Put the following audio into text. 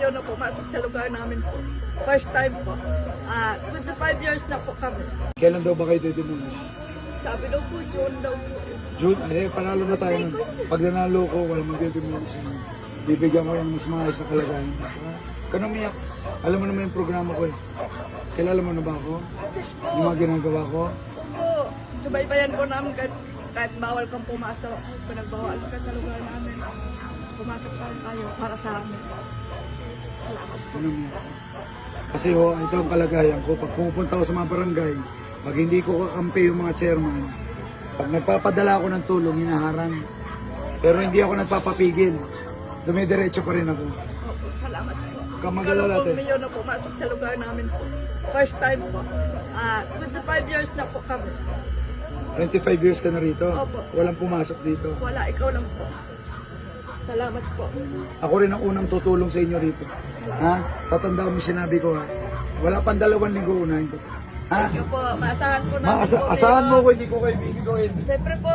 mayor na pumasok sa lugar namin po. First time po. 25 years na po kami. Kailan daw ba kayo demolish? Sabi daw po, June daw po. June, panalo na tayo nun. Pag nanalo ko, walang magde-demolish. Bibigyan ko yung mas maayos na kalagayan. Kano miyak? Alam mo naman yung programa ko eh. Kilala mo na ba ako? Yes po. Yung mga ginagawa ko? Po, subaybayan po namin kahit bawal kang pumasok. Pinagbawal ka sa lugar namin. Pumasok pa rin tayo para sa amin. Ano miyak? Kasi ito ang kalagayan ko. Pag pumupunta ako sa mga barangay, pag hindi ko kakampi yung mga chairman, pag nagpapadala ako ng tulong, hinaharang. Pero hindi ako nagpapapigil. Dumidiretso pa rin ako. Opo, salamat po. Kamagalala Ikaw natin. po, mayor na pumasok sa lugar namin po. First time po. 25 years na po kami. 25 years ka na rito. Opo. Walang pumasok dito. Wala, ikaw lang po. Salamat po. Ako rin ang unang tutulong sa inyo rito. Ha? Tatandaan mo sinabi ko ha. Wala pang 2 linggo unahin ko. Ha? Ikaw po, maasahan po namin po. Asahan mo Mayor. ko, hindi ko kayo bibigawin. Siyempre po.